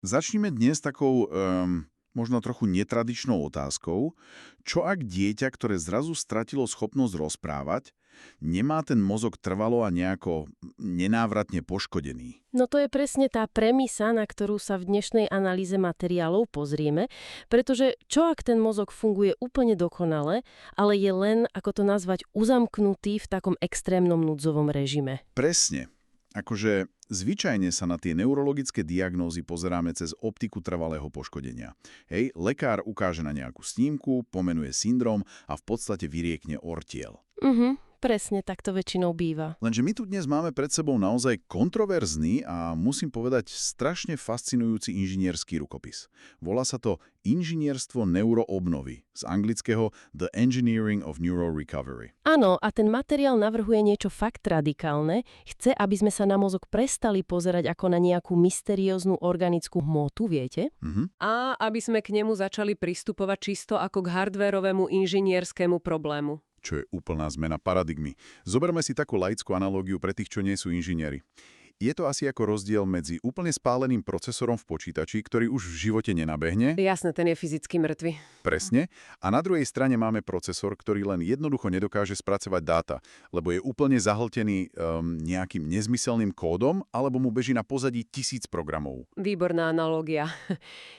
Začnime dnes takou možno trochu netradičnou otázkou. Čo ak dieťa, ktoré zrazu stratilo schopnosť rozprávať, nemá ten mozog trvalo a nejako nenávratne poškodený? No to je presne tá premisa, na ktorú sa v dnešnej analýze materiálov pozrieme, pretože čo ak ten mozog funguje úplne dokonale, ale je len, ako to nazvať, uzamknutý v takom extrémnom núdzovom režime? Presne. Akože zvyčajne sa na tie neurologické diagnózy pozeráme cez optiku trvalého poškodenia. Hej, lekár ukáže na nejakú snímku, pomenuje syndrom a v podstate vyriekne ortiel. Presne tak to väčšinou býva. Lenže my tu dnes máme pred sebou naozaj kontroverzný a musím povedať strašne fascinujúci inžinierský rukopis. Volá sa to Inžinierstvo neuroobnovy, z anglického The Engineering of Neurorecovery. Áno, a ten materiál navrhuje niečo fakt radikálne. Chce, aby sme sa na mozog prestali pozerať ako na nejakú mysterióznu organickú hmotu, viete? A aby sme k nemu začali pristupovať čisto ako k hardvérovému inžinierskému problému. Čo je úplná zmena paradigmy. Zoberme si takú laickú analógiu pre tých, čo nie sú inžinieri. Je to asi ako rozdiel medzi úplne spáleným procesorom v počítači, ktorý už v živote nenabehne. Jasné, ten je fyzicky mŕtvy. Presne. A na druhej strane máme procesor, ktorý len jednoducho nedokáže spracovať dáta, lebo je úplne zahltený nejakým nezmyselným kódom, alebo mu beží na pozadí 1000 programov. Výborná analógia.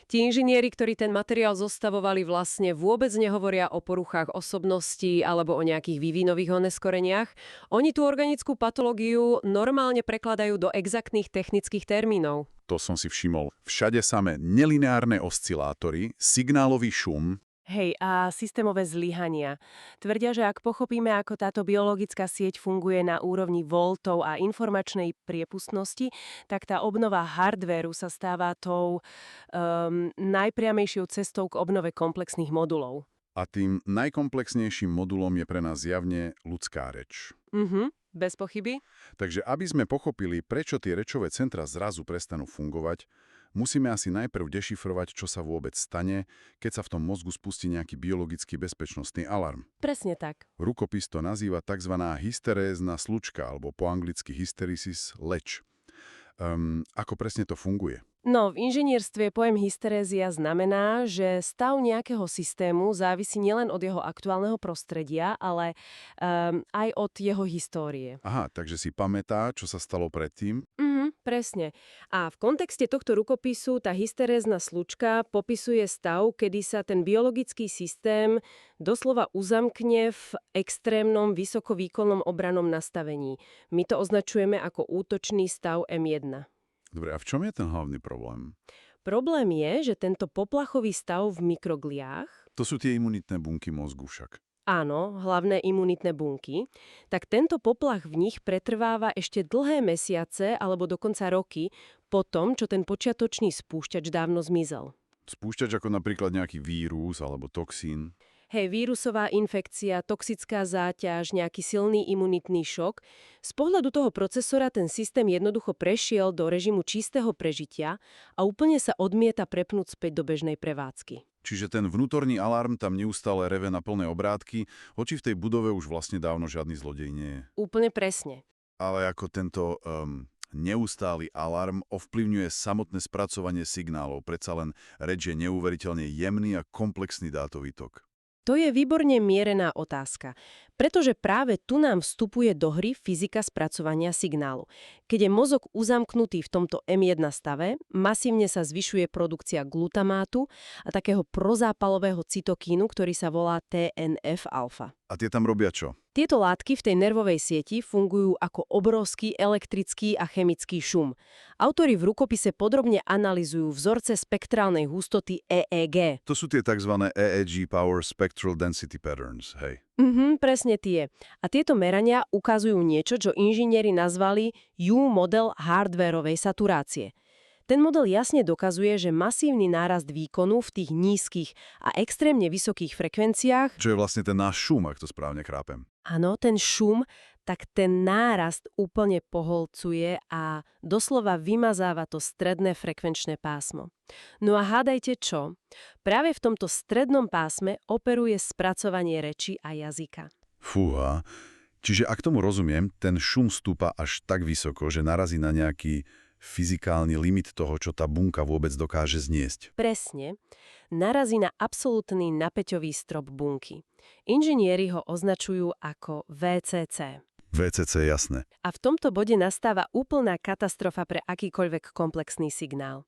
Tí inžinieri, ktorí ten materiál zostavovali, vlastne vôbec nehovoria o poruchách osobností alebo o nejakých vývinových oneskoreniach. Oni tú organickú patológiu normálne prekladajú do exaktných technických termínov. To som si všimol. Všade samé nelineárne oscilátory, signálový šum. Hej, a systémové zlyhania. Tvrdia, že ak pochopíme, ako táto biologická sieť funguje na úrovni voltov a informačnej priepustnosti, tak tá obnova hardvéru sa stáva tou najpriamejšou cestou k obnove komplexných modulov. A tým najkomplexnejším modulom je pre nás zjavne ľudská reč. Bez pochyby. Takže aby sme pochopili, prečo tie rečové centra zrazu prestanú fungovať, musíme asi najprv dešifrovať, čo sa vôbec stane, keď sa v tom mozgu spustí nejaký biologický bezpečnostný alarm. Presne tak. Rukopis to nazýva tzv. Hysterézna slučka, alebo po anglicky hysteresis leč. Ako presne to funguje? No, v inžinierstve pojem hysterézia znamená, že stav nejakého systému závisí nielen od jeho aktuálneho prostredia, ale aj od jeho histórie. Aha, takže si pamätá, čo sa stalo predtým? Presne. A v kontexte tohto rukopisu tá hysterézna slučka popisuje stav, kedy sa ten biologický systém doslova uzamkne v extrémnom vysokovýkonnom obrannom nastavení. My to označujeme ako útočný stav M1. Dobre, a v čom je ten hlavný problém? Problém je, že tento poplachový stav v mikrogliách, To sú tie imunitné bunky mozgu však. áno, hlavné imunitné bunky, tak tento poplach v nich pretrváva ešte dlhé mesiace alebo dokonca roky po tom, čo ten počiatočný spúšťač dávno zmizel. Spúšťač ako napríklad nejaký vírus alebo toxín. Hej, vírusová infekcia, toxická záťaž, nejaký silný imunitný šok. Z pohľadu toho procesora ten systém jednoducho prešiel do režimu čistého prežitia a úplne sa odmieta prepnúť späť do bežnej prevádzky. Čiže ten vnútorný alarm tam neustále reve na plné obrátky, hoči v tej budove už vlastne dávno žiadny zlodej nie je. Úplne presne. Ale ako tento neustály alarm ovplyvňuje samotné spracovanie signálov, predsa len reč je neuveriteľne jemný a komplexný dátový tok. To je výborne mierená otázka, pretože práve tu nám vstupuje do hry fyzika spracovania signálu. Keď je mozog uzamknutý v tomto M1 stave, masívne sa zvyšuje produkcia glutamátu a takého prozápalového cytokínu, ktorý sa volá TNF-alfa. A tie tam robia čo? Tieto látky v tej nervovej sieti fungujú ako obrovský elektrický a chemický šum. Autori v rukopise podrobne analyzujú vzorce spektrálnej hustoty EEG. To sú tie tzv. EEG Power Spectral Density Patterns, hej. Presne tie. A tieto merania ukazujú niečo, čo inžinieri nazvali U-model hardvérovej saturácie. Ten model jasne dokazuje, že masívny nárast výkonu v tých nízkych a extrémne vysokých frekvenciách, Čo je vlastne ten náš šum, ak to správne chápem. áno, ten šum, tak ten nárast úplne poholcuje a doslova vymazáva to stredné frekvenčné pásmo. No a hádajte čo? Práve v tomto strednom pásme operuje spracovanie reči a jazyka. Fúha. Čiže ak tomu rozumiem, ten šum stúpa až tak vysoko, že narazí na nejaký fyzikálny limit toho, čo tá bunka vôbec dokáže zniesť. Presne. Narazí na absolútny napäťový strop bunky. Inžinieri ho označujú ako VCC. VCC, jasné. A v tomto bode nastáva úplná katastrofa pre akýkoľvek komplexný signál.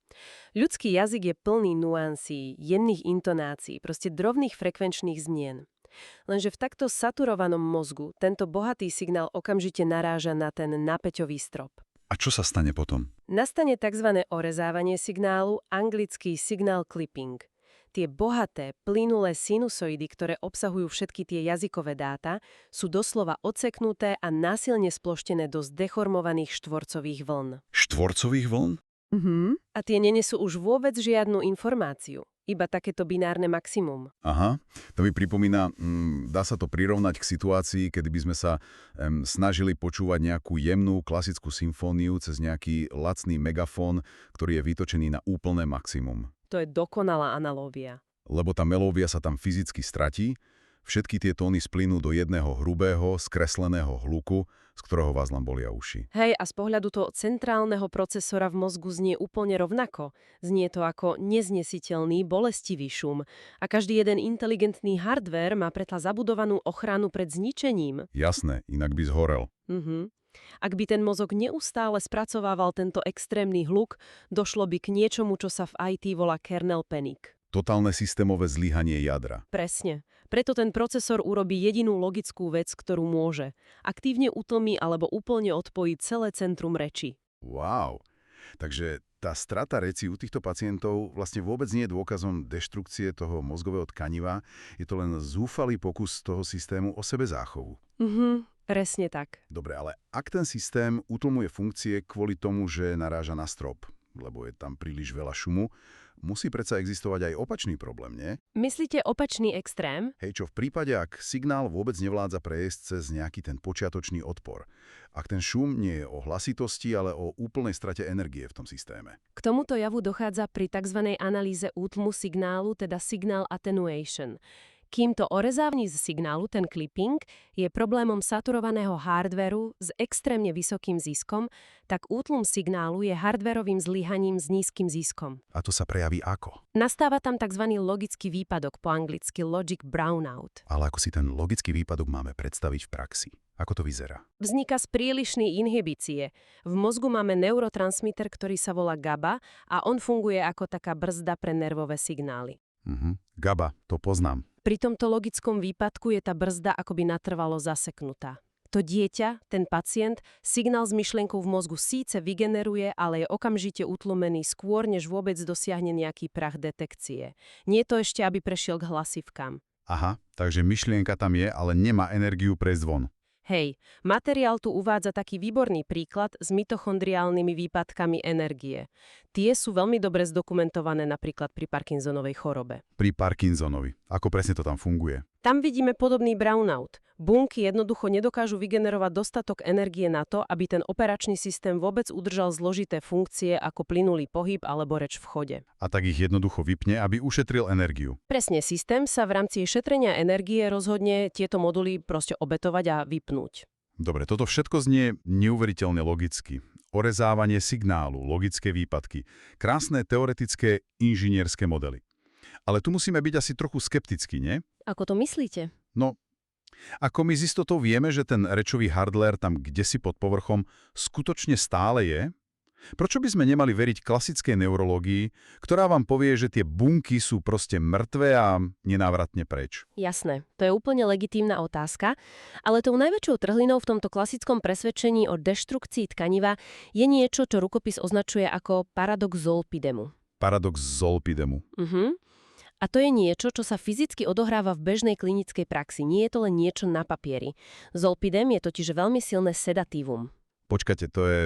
Ľudský jazyk je plný nuansí, jemných intonácií, proste drobných frekvenčných zmien. Lenže v takto saturovanom mozgu tento bohatý signál okamžite naráža na ten napäťový strop. A čo sa stane potom? Nastane tzv. Orezávanie signálu, anglický signal clipping. Tie bohaté, plynulé sinusoidy, ktoré obsahujú všetky tie jazykové dáta, sú doslova odseknuté a násilne sploštené do zdeformovaných štvorcových vln. Štvorcových vln? A tie nenesú už vôbec žiadnu informáciu. Iba takéto binárne maximum. Aha, to mi pripomína, dá sa to prirovnať k situácii, kedy by sme sa snažili počúvať nejakú jemnú klasickú symfóniu cez nejaký lacný megafón, ktorý je vytočený na úplné maximum. To je dokonalá analógia. Lebo tá melódia sa tam fyzicky stratí, všetky tie tóny splynú do jedného hrubého, skresleného hluku, z ktorého vás len bolia uši. Hej, a z pohľadu toho centrálneho procesora v mozgu znie úplne rovnako. Znie to ako neznesiteľný, bolestivý šum. A každý jeden inteligentný hardware má preto zabudovanú ochranu pred zničením. Jasné, inak by zhorel. Ak by ten mozog neustále spracovával tento extrémny hluk, došlo by k niečomu, čo sa v IT volá kernel panic. Totálne systémové zlyhanie jadra. Presne. Preto ten procesor urobí jedinú logickú vec, ktorú môže. Aktívne utlmí alebo úplne odpojí celé centrum reči. Wow. Takže tá strata reči u týchto pacientov vlastne vôbec nie je dôkazom deštrukcie toho mozgového tkaniva. Je to len zúfalý pokus toho systému o sebezáchovu. Presne tak. Dobre, ale ak ten systém utlmuje funkcie kvôli tomu, že naráža na strop, lebo je tam príliš veľa šumu, musí predsa existovať aj opačný problém, nie? Myslíte opačný extrém? Hej, čo v prípade, ak signál vôbec nevládza prejsť cez nejaký ten počiatočný odpor. Ak ten šum nie je o hlasitosti, ale o úplnej strate energie v tom systéme. K tomuto javu dochádza pri tzv. Analýze útlmu signálu, teda signal attenuation. Kým to orezávanie z signálu, ten clipping, je problémom saturovaného hardvéru s extrémne vysokým ziskom, tak útlum signálu je hardvérovým zlyhaním s nízkym ziskom. A to sa prejaví ako? Nastáva tam tzv. Logický výpadok, po anglicky logic brownout. Ale ako si ten logický výpadok máme predstaviť v praxi? Ako to vyzerá? Vzniká z prílišnej inhibície. V mozgu máme neurotransmiter, ktorý sa volá GABA a on funguje ako taká brzda pre nervové signály. GABA, to poznám. Pri tomto logickom výpadku je tá brzda akoby natrvalo zaseknutá. To dieťa, ten pacient, signál s myšlienkou v mozgu síce vygeneruje, ale je okamžite utlumený skôr, než vôbec dosiahne nejaký prach detekcie. Nie to ešte, aby prešiel k hlasivkám. Aha, takže myšlienka tam je, ale nemá energiu prejsť von. Hej, materiál tu uvádza taký výborný príklad s mitochondriálnymi výpadkami energie. Tie sú veľmi dobre zdokumentované napríklad pri Parkinsonovej chorobe. Pri Parkinsonovi. Ako presne to tam funguje? Tam vidíme podobný brownout. Bunky jednoducho nedokážu vygenerovať dostatok energie na to, aby ten operačný systém vôbec udržal zložité funkcie ako plynulý pohyb alebo reč v chode. A tak ich jednoducho vypne, aby ušetril energiu. Presne, systém sa v rámci šetrenia energie rozhodne tieto moduly proste obetovať a vypnúť. Dobre, toto všetko znie neuveriteľne logicky. Orezávanie signálu, logické výpadky, krásne teoretické inžinierské modely. Ale tu musíme byť asi trochu skeptickí, nie? Ako to myslíte? No, ako my z istotou vieme, že ten rečový hardware tam kdesi pod povrchom skutočne stále je, prečo by sme nemali veriť klasickej neurológii, ktorá vám povie, že tie bunky sú proste mŕtve a nenávratne preč? Jasné, to je úplne legitímna otázka, ale tou najväčšou trhlinou v tomto klasickom presvedčení o deštrukcii tkaniva je niečo, čo rukopis označuje ako paradox Zolpidemu. Paradox Zolpidemu. A to je niečo, čo sa fyzicky odohráva v bežnej klinickej praxi. Nie je to len niečo na papieri. Zolpidem je totiž veľmi silné sedatívum. Počkajte, to je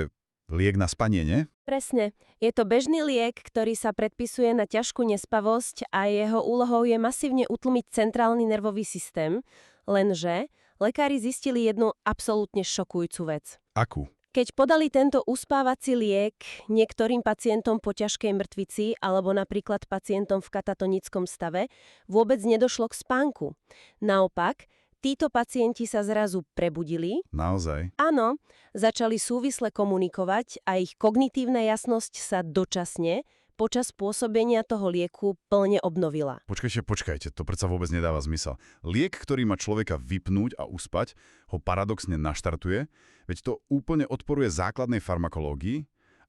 liek na spanie, nie? Presne. Je to bežný liek, ktorý sa predpisuje na ťažkú nespavosť a jeho úlohou je masívne utlmiť centrálny nervový systém, lenže lekári zistili jednu absolútne šokujúcu vec. Akú? Keď podali tento uspávací liek niektorým pacientom po ťažkej mŕtvici alebo napríklad pacientom v katatonickom stave, vôbec nedošlo k spánku. Naopak, Títo pacienti sa zrazu prebudili. Naozaj? Áno, začali súvisle komunikovať a ich kognitívna jasnosť sa dočasne počas pôsobenia toho lieku plne obnovila. Počkajte, to predsa vôbec nedáva zmysel. Liek, ktorý má človeka vypnúť a uspať, ho paradoxne naštartuje, veď to úplne odporuje základnej farmakológii,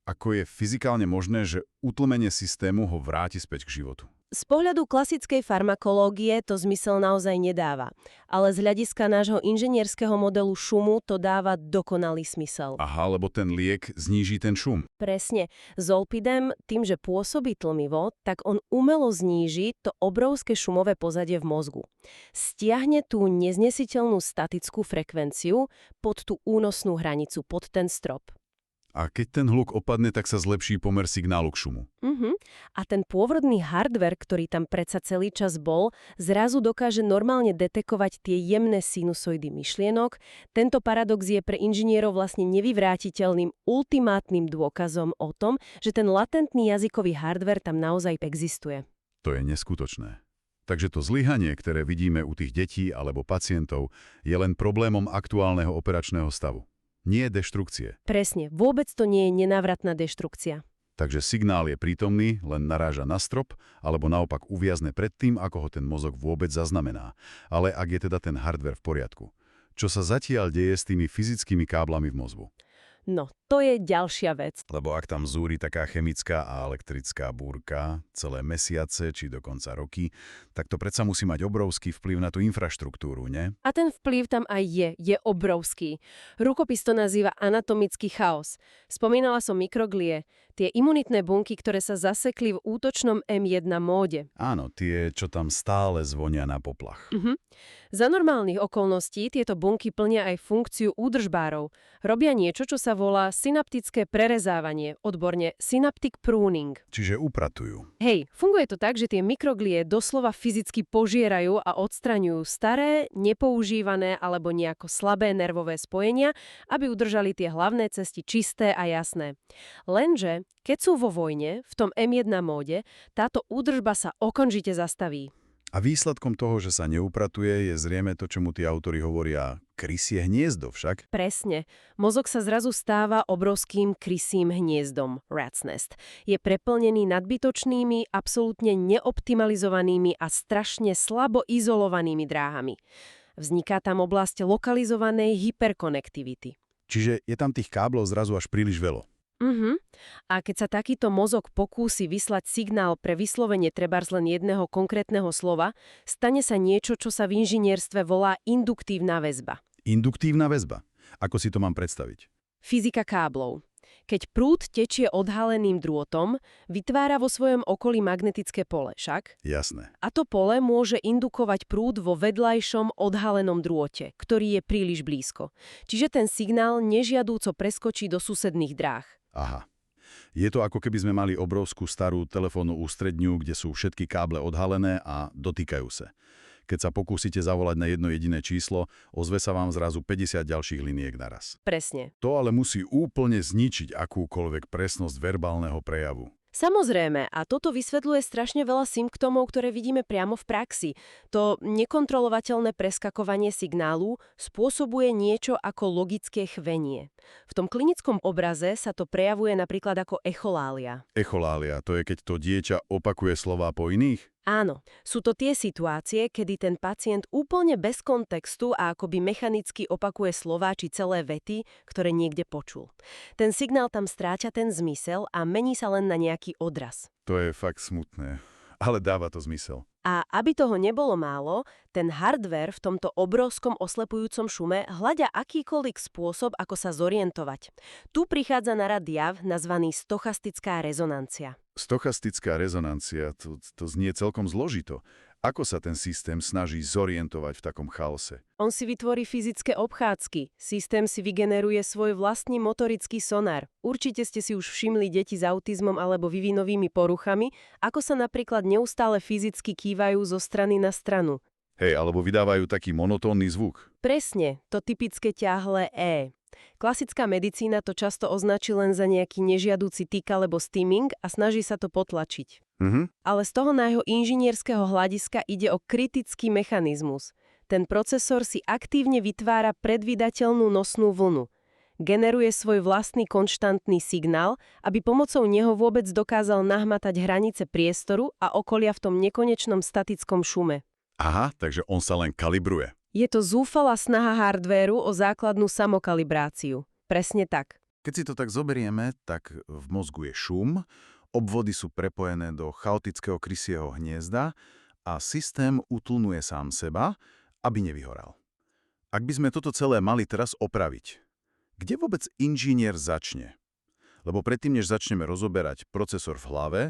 ako je fyzikálne možné, že utlmenie systému ho vráti späť k životu. Z pohľadu klasickej farmakológie to zmysel naozaj nedáva, ale z hľadiska nášho inžinierského modelu šumu to dáva dokonalý smysel. Aha, lebo ten liek zníži ten šum. Presne. Zolpidem, tým, že pôsobí tlmivo, tak on umelo zníži to obrovské šumové pozadie v mozgu. Stiahne tú neznesiteľnú statickú frekvenciu pod tú únosnú hranicu, pod ten strop. A keď ten hluk opadne, tak sa zlepší pomer signálu k šumu. A ten pôvodný hardware, ktorý tam predsa celý čas bol, zrazu dokáže normálne detekovať tie jemné sinusoidy myšlienok. Tento paradox je pre inžinierov vlastne nevyvrátiteľným ultimátnym dôkazom o tom, že ten latentný jazykový hardware tam naozaj existuje. To je neskutočné. Takže to zlyhanie, ktoré vidíme u tých detí alebo pacientov, je len problémom aktuálneho operačného stavu. Nie deštrukcie. Presne, vôbec to nie je nenávratná deštrukcia. Takže signál je prítomný, len naráža na strop, alebo naopak uviazne pred tým, ako ho ten mozog vôbec zaznamená. Ale ak je teda ten hardware v poriadku. Čo sa zatiaľ deje s tými fyzickými káblami v mozgu? No, to je ďalšia vec. Lebo ak tam zúri taká chemická a elektrická búrka celé mesiace či dokonca roky, tak to predsa musí mať obrovský vplyv na tú infraštruktúru, nie? A ten vplyv tam aj je obrovský. Rukopis to nazýva anatomický chaos. Spomínala som mikroglie, tie imunitné bunky, ktoré sa zasekli v útočnom M1 móde. Áno, tie, čo tam stále zvonia na poplach. Za normálnych okolností tieto bunky plnia aj funkciu údržbárov. Robia niečo, čo sa volá synaptické prerezávanie, odborne synaptic pruning. Čiže upratujú. Hej, funguje to tak, že tie mikroglie doslova fyzicky požierajú a odstraňujú staré, nepoužívané alebo nejako slabé nervové spojenia, aby udržali tie hlavné cesty čisté a jasné. Lenže, keď sú vo vojne, v tom M1 móde, táto údržba sa okamžite zastaví. A výsledkom toho, že sa neupratuje, je zrejme to, čomu tí autori hovoria krysie hniezdo však. Presne. Mozog sa zrazu stáva obrovským krysím hniezdom, rat's nest. Je preplnený nadbytočnými, absolútne neoptimalizovanými a strašne slabo izolovanými dráhami. Vzniká tam oblasť lokalizovanej hyperkonektivity. Čiže je tam tých káblov zrazu až príliš veľa. A keď sa takýto mozog pokúsi vyslať signál pre vyslovenie trebárs len jedného konkrétneho slova, stane sa niečo, čo sa v inžinierstve volá induktívna väzba. Induktívna väzba. Ako si to mám predstaviť? Fyzika káblov. Keď prúd tečie odhaleným drôtom, vytvára vo svojom okolí magnetické pole, však? Jasné. A to pole môže indukovať prúd vo vedľajšom odhalenom drôte, ktorý je príliš blízko. Čiže ten signál nežiadúco preskočí do susedných dráh. Aha. Je to ako keby sme mali obrovskú starú telefónnu ústredňu, kde sú všetky káble odhalené a dotýkajú sa. Keď sa pokúsite zavolať na jedno jediné číslo, ozve sa vám zrazu 50 ďalších liniek naraz. Presne. To ale musí úplne zničiť akúkoľvek presnosť verbálneho prejavu. Samozrejme, a toto vysvetľuje strašne veľa symptómov, ktoré vidíme priamo v praxi. To nekontrolovateľné preskakovanie signálu spôsobuje niečo ako logické chvenie. V tom klinickom obraze sa to prejavuje napríklad ako echolália. Echolália, to je keď to dieťa opakuje slová po iných? Áno, sú to tie situácie, kedy ten pacient úplne bez kontextu a akoby mechanicky opakuje slová či celé vety, ktoré niekde počul. Ten signál tam stráťa ten zmysel a mení sa len na nejaký odraz. To je fakt smutné, ale dáva to zmysel. A aby toho nebolo málo, ten hardware v tomto obrovskom oslepujúcom šume hľadia akýkoľvek spôsob, ako sa zorientovať. Tu prichádza na rad jav nazvaný stochastická rezonancia. Stochastická rezonancia, to znie celkom zložito. Ako sa ten systém snaží zorientovať v takom chaose? On si vytvorí fyzické obchádzky. Systém si vygeneruje svoj vlastný motorický sonár. Určite ste si už všimli deti s autizmom alebo vývinovými poruchami, ako sa napríklad neustále fyzicky kývajú zo strany na stranu. Hej, alebo vydávajú taký monotónny zvuk. Presne, to typické ťahlé E. Klasická medicína to často označí len za nejaký nežiaduci tik alebo steaming a snaží sa to potlačiť. Ale z toho nášho inžinierského hľadiska ide o kritický mechanizmus. Ten procesor si aktívne vytvára predvídateľnú nosnú vlnu. Generuje svoj vlastný konštantný signál, aby pomocou neho vôbec dokázal nahmatať hranice priestoru a okolia v tom nekonečnom statickom šume. Aha, takže on sa len kalibruje. Je to zúfalá snaha hardvéru o základnú samokalibráciu. Presne tak. Keď si to tak zoberieme, tak v mozgu je šum, obvody sú prepojené do chaotického krysieho hniezda a systém utlnuje sám seba, aby nevyhoral. Ak by sme toto celé mali teraz opraviť, kde vôbec inžinier začne? Lebo predtým, než začneme rozoberať procesor v hlave,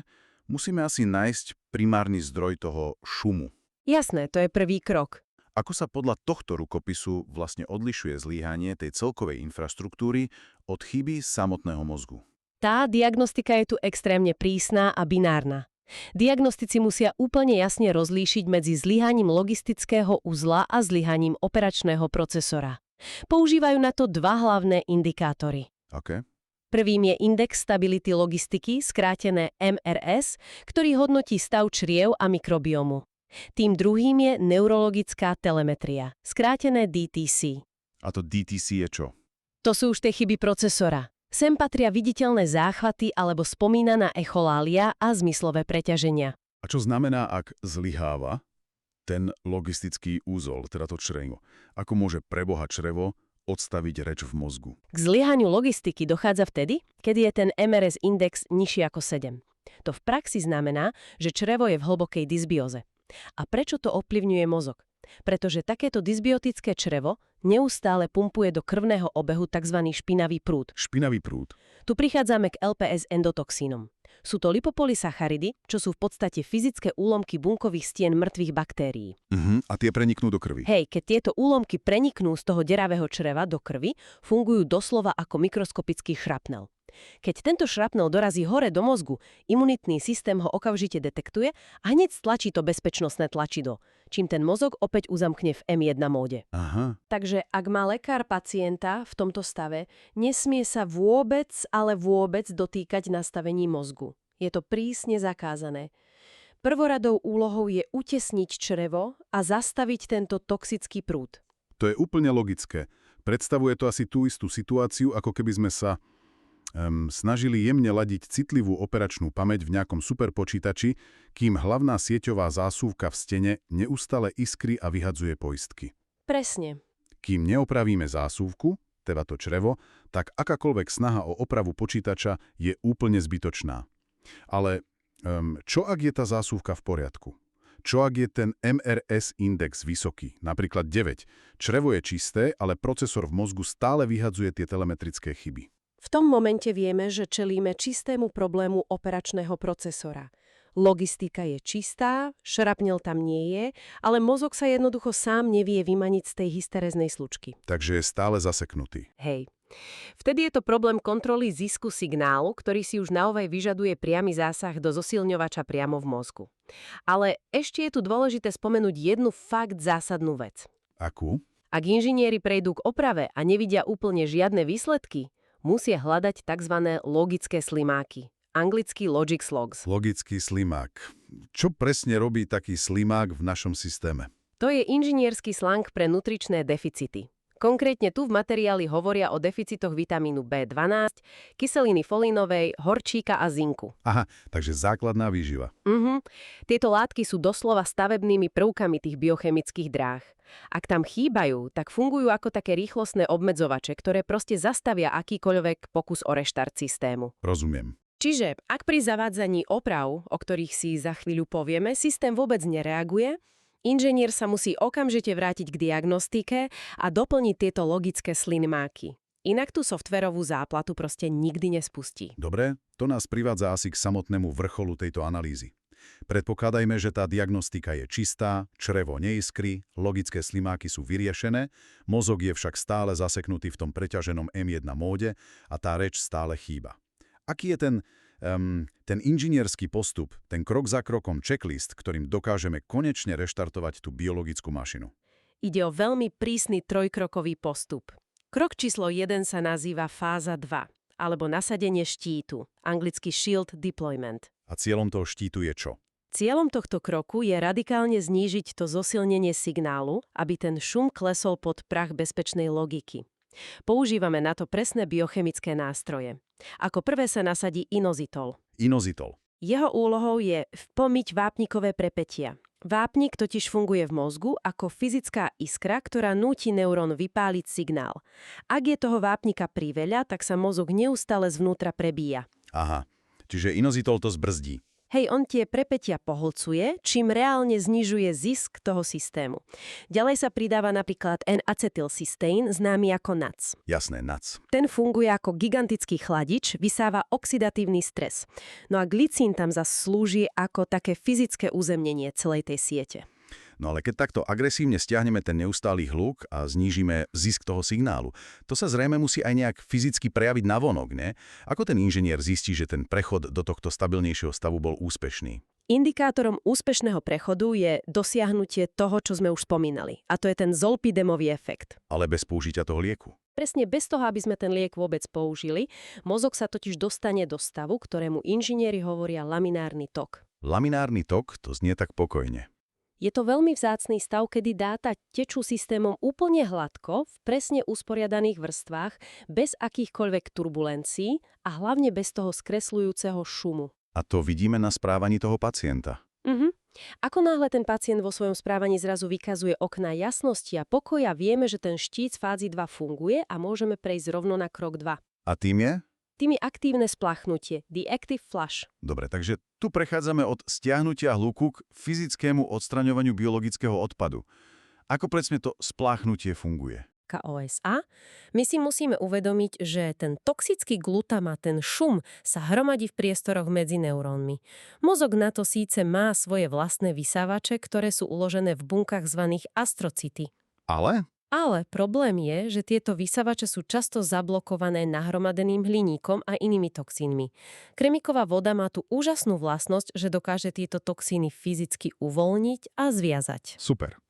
musíme asi nájsť primárny zdroj toho šumu. Jasné, to je prvý krok. Ako sa podľa tohto rukopisu vlastne odlišuje zlyhanie tej celkovej infraštruktúry od chyby samotného mozgu? Tá diagnostika je tu extrémne prísna a binárna. Diagnostici musia úplne jasne rozlíšiť medzi zlyhaním logistického uzla a zlyhaním operačného procesora. Používajú na to dva hlavné indikátory. OK. Prvým je index stability logistiky, skrátené MRS, ktorý hodnotí stav čriev a mikrobiomu. Tým druhým je neurologická telemetria, skrátené DTC. A to DTC je čo? To sú už tie chyby procesora. Sem patria viditeľné záchvaty alebo spomínaná echolália a zmyslové preťaženia. A čo znamená, ak zlyháva ten logistický úzol, teda to črevo? Ako môže preboha črevo odstaviť reč v mozgu? K zlyhaniu logistiky dochádza vtedy, keď je ten MRS index nižší ako 7. To v praxi znamená, že črevo je v hlbokej dysbióze. A prečo to ovplyvňuje mozog? Pretože takéto dysbiotické črevo neustále pumpuje do krvného obehu tzv. Špinavý prúd. Špinavý prúd. Tu prichádzame k LPS endotoxínom. Sú to lipopolysacharidy, čo sú v podstate fyzické úlomky bunkových stien mŕtvych baktérií. A tie preniknú do krvi. Hej, keď tieto úlomky preniknú z toho deravého čreva do krvi, fungujú doslova ako mikroskopický šrapnel. Keď tento šrapnel dorazí hore do mozgu, imunitný systém ho okamžite detektuje a hneď stlačí to bezpečnostné tlačidlo, čím ten mozog opäť uzamkne v M1 móde. Aha. Takže ak má lekár pacienta v tomto stave, nesmie sa vôbec, ale vôbec dotýkať nastavení mozgu. Je to prísne zakázané. Prvoradou úlohou je utesniť črevo a zastaviť tento toxický prúd. To je úplne logické. Predstavuje to asi tú istú situáciu, ako keby sme sa snažili jemne ladiť citlivú operačnú pamäť v nejakom superpočítači, kým hlavná sieťová zásuvka v stene neustále iskry a vyhadzuje poistky. Presne. Kým neopravíme zásuvku, teda to črevo, tak akákoľvek snaha o opravu počítača je úplne zbytočná. Ale čo ak je tá zásuvka v poriadku? Čo ak je ten MRS index vysoký, napríklad 9? Črevo je čisté, ale procesor v mozgu stále vyhadzuje tie telemetrické chyby. V tom momente vieme, že čelíme čistému problému operačného procesora. Logistika je čistá, šrapnel tam nie je, ale mozog sa jednoducho sám nevie vymaniť z tej hystereznej slučky. Takže je stále zaseknutý. Hej. Vtedy je to problém kontroly zisku signálu, ktorý si už naozaj vyžaduje priamy zásah do zosilňovača priamo v mozgu. Ale ešte je tu dôležité spomenúť jednu fakt zásadnú vec. Akú? Ak inžinieri prejdú k oprave a nevidia úplne žiadne výsledky, musia hľadať tzv. Logické slimáky. Anglicky logic slugs. Logický slimák. Čo presne robí taký slimák v našom systéme? To je inžinierský slang pre nutričné deficity. Konkrétne tu v materiáli hovoria o deficitoch vitamínu B12, kyseliny folínovej, horčíka a zinku. Aha, takže základná výživa. Tieto látky sú doslova stavebnými prvkami tých biochemických dráh. Ak tam chýbajú, tak fungujú ako také rýchlostné obmedzovače, ktoré proste zastavia akýkoľvek pokus o reštart systému. Rozumiem. Čiže ak pri zavádzaní oprav, o ktorých si za chvíľu povieme, systém vôbec nereaguje, inžinier sa musí okamžite vrátiť k diagnostike a doplniť tieto logické slimáky. Inak tú softverovú záplatu proste nikdy nespustí. Dobre, to nás privádza asi k samotnému vrcholu tejto analýzy. Predpokladajme, že tá diagnostika je čistá, črevo neiskry, logické slimáky sú vyriešené, mozog je však stále zaseknutý v tom preťaženom M1 móde a tá reč stále chýba. Aký je ten inžinierský postup, ten krok za krokom checklist, ktorým dokážeme konečne reštartovať tú biologickú mašinu? Ide o veľmi prísny trojkrokový postup. Krok číslo 1 sa nazýva fáza 2, alebo nasadenie štítu, anglicky shield deployment. A cieľom toho štítu je čo? Cieľom tohto kroku je radikálne znížiť to zosilnenie signálu, aby ten šum klesol pod prah bezpečnej logiky. Používame na to presné biochemické nástroje. Ako prvé sa nasadí inozitol. Inozitol. Jeho úlohou je vplmiť vápnikové prepätia. Vápnik totiž funguje v mozgu ako fyzická iskra, ktorá núti neurón vypáliť signál. Ak je toho vápnika priveľa, tak sa mozog neustále zvnútra prebíja. Aha, čiže inozitol to zbrzdí. Hej, on tie prepätia pohlcuje, čím reálne znižuje zisk toho systému. Ďalej sa pridáva napríklad N-acetylcysteín, známy ako NAC. Jasné, NAC. Ten funguje ako gigantický chladič, vysáva oxidatívny stres. No a glicín tam zas slúži ako také fyzické uzemnenie celej tej siete. No ale keď takto agresívne stiahneme ten neustály hluk a znížime zisk toho signálu, to sa zrejme musí aj nejak fyzicky prejaviť navonok, ne? Ako ten inžinier zistí, že ten prechod do tohto stabilnejšieho stavu bol úspešný? Indikátorom úspešného prechodu je dosiahnutie toho, čo sme už spomínali. A to je ten zolpidemový efekt. Ale bez použitia toho lieku. Presne bez toho, aby sme ten liek vôbec použili, mozog sa totiž dostane do stavu, ktorému inžinieri hovoria laminárny tok. Laminárny tok, to znie tak pokojne. Je to veľmi vzácny stav, kedy dáta tečú systémom úplne hladko, v presne usporiadaných vrstvách, bez akýchkoľvek turbulencií a hlavne bez toho skresľujúceho šumu. A to vidíme na správaní toho pacienta. Ako náhle ten pacient vo svojom správaní zrazu vykazuje okná jasnosti a pokoja, vieme, že ten štít z fázy 2 funguje a môžeme prejsť rovno na krok 2. A tým je? Tým je aktívne spláchnutie, the active flush. Dobre, takže tu prechádzame od stiahnutia hluku k fyzickému odstraňovaniu biologického odpadu. Ako presne to spláchnutie funguje? KOSA, my si musíme uvedomiť, že ten toxický glutamát, ten šum, sa hromadí v priestoroch medzi neurónmi. Mozog na to síce má svoje vlastné vysávače, ktoré sú uložené v bunkách zvaných astrocity. Ale problém je, že tieto vysávače sú často zablokované nahromadeným hliníkom a inými toxínmi. Kremiková voda má tú úžasnú vlastnosť, že dokáže tieto toxíny fyzicky uvoľniť a zviazať. Super.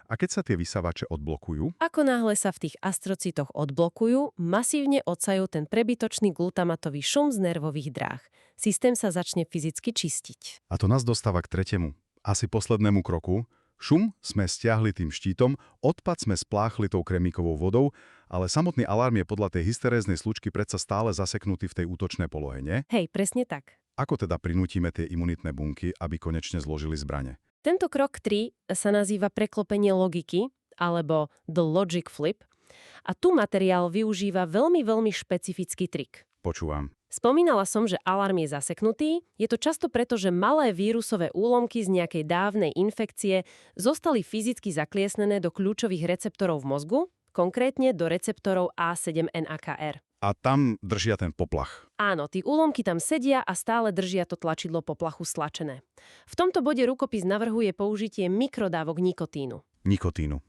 A keď sa tie vysávače odblokujú? Ako náhle sa v tých astrocitoch odblokujú, masívne odsajú ten prebytočný glutamatový šum z nervových dráh. Systém sa začne fyzicky čistiť. A to nás dostáva k tretiemu, asi poslednému kroku. Šum sme stiahli tým štítom, odpad sme spláchli tou kremíkovou vodou, ale samotný alarm je podľa tej hysteréznej slučky predsa stále zaseknutý v tej útočnej polohe, nie? Hej, presne tak. Ako teda prinútime tie imunitné bunky, aby konečne zložili zbrane? Tento krok 3 sa nazýva preklopenie logiky, alebo the logic flip, a tu materiál využíva veľmi špecifický trik. Počúvam. Spomínala som, že alarm je zaseknutý. Je to často preto, že malé vírusové úlomky z nejakej dávnej infekcie zostali fyzicky zakliesnené do kľúčových receptorov v mozgu, konkrétne do receptorov A7-NAKR. A tam držia ten poplach. Áno, tí úlomky tam sedia a stále držia to tlačidlo poplachu stlačené. V tomto bode rukopis navrhuje použitie mikrodávok nikotínu. Nikotínu.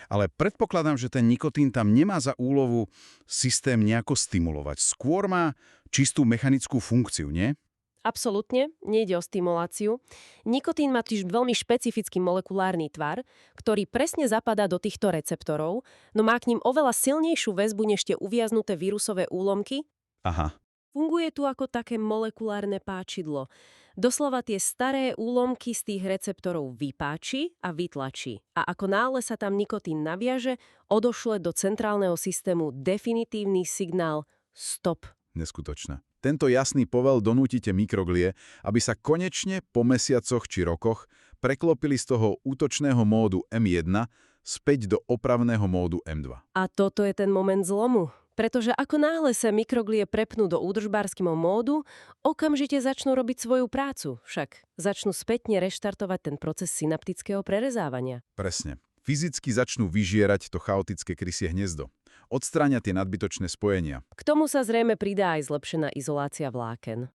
Ale predpokladám, že ten nikotín tam nemá za úlohu systém nejako stimulovať. Skôr má čistú mechanickú funkciu, nie? Absolútne, nejde o stimuláciu. Nikotín má tiež veľmi špecifický molekulárny tvar, ktorý presne zapadá do týchto receptorov, no má k ním oveľa silnejšiu väzbu než tie uviaznuté vírusové úlomky. Aha. Funguje tu ako také molekulárne páčidlo. Doslova tie staré úlomky z tých receptorov vypáči a vytlačí. A ako náhle sa tam nikotín naviaže, odošle do centrálneho systému definitívny signál stop. Neskutočné. Tento jasný povel donútite mikroglie, aby sa konečne po mesiacoch či rokoch preklopili z toho útočného módu M1 späť do opravného módu M2. A toto je ten moment zlomu. Pretože ako náhle sa mikroglie prepnú do údržbárskeho módu, okamžite začnú robiť svoju prácu. Však začnú spätne reštartovať ten proces synaptického prerezávania. Presne. Fyzicky začnú vyžierať to chaotické krysie hniezdo. Odstráňa tie nadbytočné spojenia. K tomu sa zrejme pridá aj zlepšená izolácia vláken.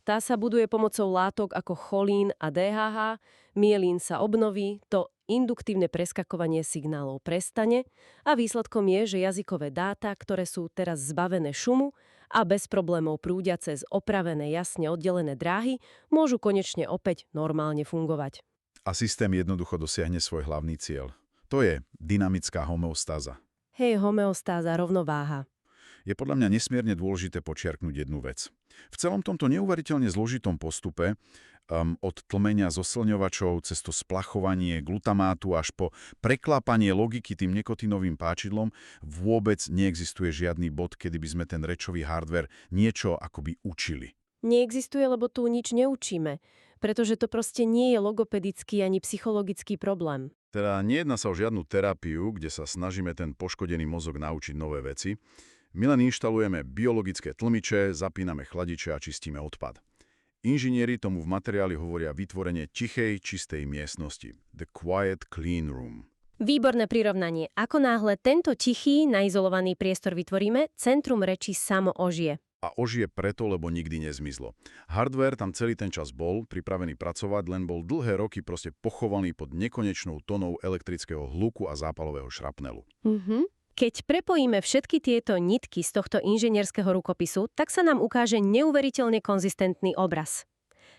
Tá sa buduje pomocou látok ako cholín a DHH, myelín sa obnoví, to induktívne preskakovanie signálov prestane a výsledkom je, že jazykové dáta, ktoré sú teraz zbavené šumu a bez problémov prúdia cez opravené jasne oddelené dráhy, môžu konečne opäť normálne fungovať. A systém jednoducho dosiahne svoj hlavný cieľ. To je dynamická homeostáza. Hej, homeostáza, rovnováha. Je podľa mňa nesmierne dôležité počiarknúť jednu vec. V celom tomto neuveriteľne zložitom postupe od tlmenia zosilňovačov cez to splachovanie glutamátu až po preklápanie logiky tým nikotínovým páčidlom vôbec neexistuje žiadny bod, kedy by sme ten rečový hardware niečo akoby učili. Neexistuje, lebo tu nič neučíme, pretože to proste nie je logopedický ani psychologický problém. Teda nejedná sa o žiadnu terapiu, kde sa snažíme ten poškodený mozog naučiť nové veci. My len inštalujeme biologické tlmiče, zapíname chladiče a čistíme odpad. Inžinieri tomu v materiáli hovoria vytvorenie tichej, čistej miestnosti. The quiet, clean room. Výborné prirovnanie. Ako náhle tento tichý, naizolovaný priestor vytvoríme, centrum reči samo ožije. A ožije preto, lebo nikdy nezmizlo. Hardware tam celý ten čas bol, pripravený pracovať, len bol dlhé roky proste pochovaný pod nekonečnou tónou elektrického hluku a zápalového šrapnelu. Keď prepojíme všetky tieto nitky z tohto inžinierského rukopisu, tak sa nám ukáže neuveriteľne konzistentný obraz.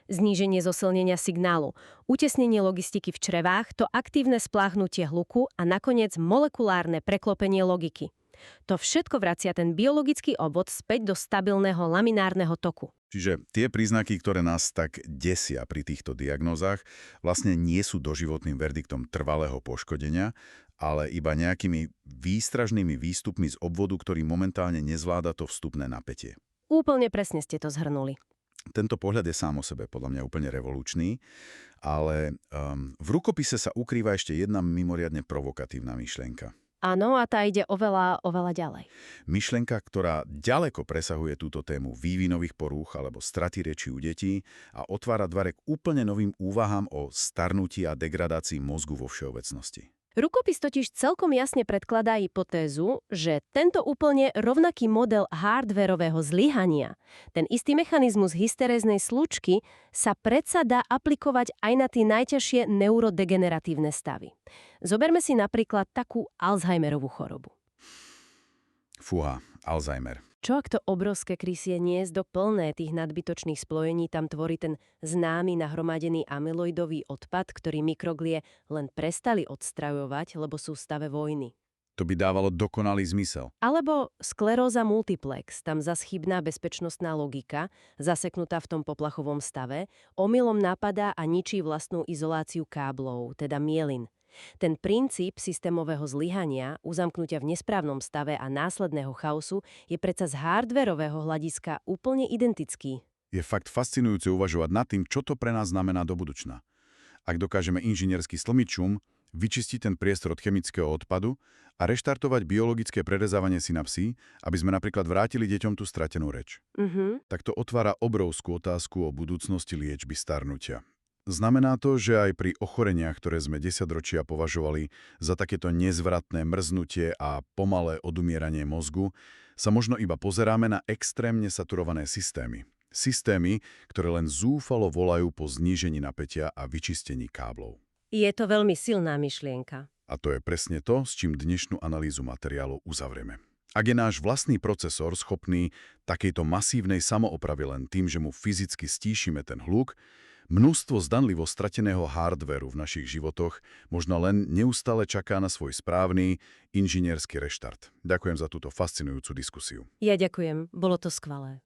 Zníženie zosilnenia signálu, utesnenie logistiky v črevách, to aktívne spláchnutie hluku a nakoniec molekulárne preklopenie logiky. To všetko vracia ten biologický obvod späť do stabilného laminárneho toku. Čiže tie príznaky, ktoré nás tak desia pri týchto diagnózach, vlastne nie sú doživotným verdiktom trvalého poškodenia, ale iba nejakými výstražnými výstupmi z obvodu, ktorý momentálne nezvláda to vstupné napätie. Úplne presne ste to zhrnuli. Tento pohľad je sám o sebe podľa mňa úplne revolučný, ale v rukopise sa ukrýva ešte jedna mimoriadne provokatívna myšlienka. Áno, a tá ide oveľa ďalej. Myšlienka, ktorá ďaleko presahuje túto tému vývinových porúch alebo straty reči u detí a otvára dvere k úplne novým úvahám o starnutí a degradácii mozgu vo všeobecnosti. Rukopis totiž celkom jasne predkladá hypotézu, že tento úplne rovnaký model hardwarového zlyhania, ten istý mechanizmus hysteréznej slučky, sa predsa dá aplikovať aj na tie najťažšie neurodegeneratívne stavy. Zoberme si napríklad takú Alzheimerovú chorobu. Fúha, Alzheimer. Čo ak to obrovské krysie hniezdo plné tých nadbytočných spojení tam tvorí ten známy nahromadený amyloidový odpad, ktorý mikroglie len prestali odstravovať, lebo sú v stave vojny? To by dávalo dokonalý zmysel. Alebo skleróza multiplex, tam zas chybná bezpečnostná logika, zaseknutá v tom poplachovom stave, omylom napadá a ničí vlastnú izoláciu káblov, teda mielin. Ten princíp systémového zlyhania, uzamknutia v nesprávnom stave a následného chaosu je predsa z hardwarového hľadiska úplne identický. Je fakt fascinujúce uvažovať nad tým, čo to pre nás znamená do budúcna. Ak dokážeme inžinierský slmičum vyčistiť ten priestor od chemického odpadu a reštartovať biologické prerezávanie synapsí, aby sme napríklad vrátili deťom tú stratenú reč, tak to otvára obrovskú otázku o budúcnosti liečby starnutia. Znamená to, že aj pri ochoreniach, ktoré sme 10 ročia považovali za takéto nezvratné mrznutie a pomalé odumieranie mozgu, sa možno iba pozeráme na extrémne saturované systémy. Systémy, ktoré len zúfalo volajú po znížení napätia a vyčistení káblov. Je to veľmi silná myšlienka. A to je presne to, s čím dnešnú analýzu materiálov uzavrieme. Ak je náš vlastný procesor schopný takejto masívnej samoopravy len tým, že mu fyzicky stíšime ten hluk, množstvo zdanlivo strateného hardvéru v našich životoch možno len neustále čaká na svoj správny inžinierský reštart. Ďakujem za túto fascinujúcu diskusiu. Ja ďakujem, bolo to skvelé.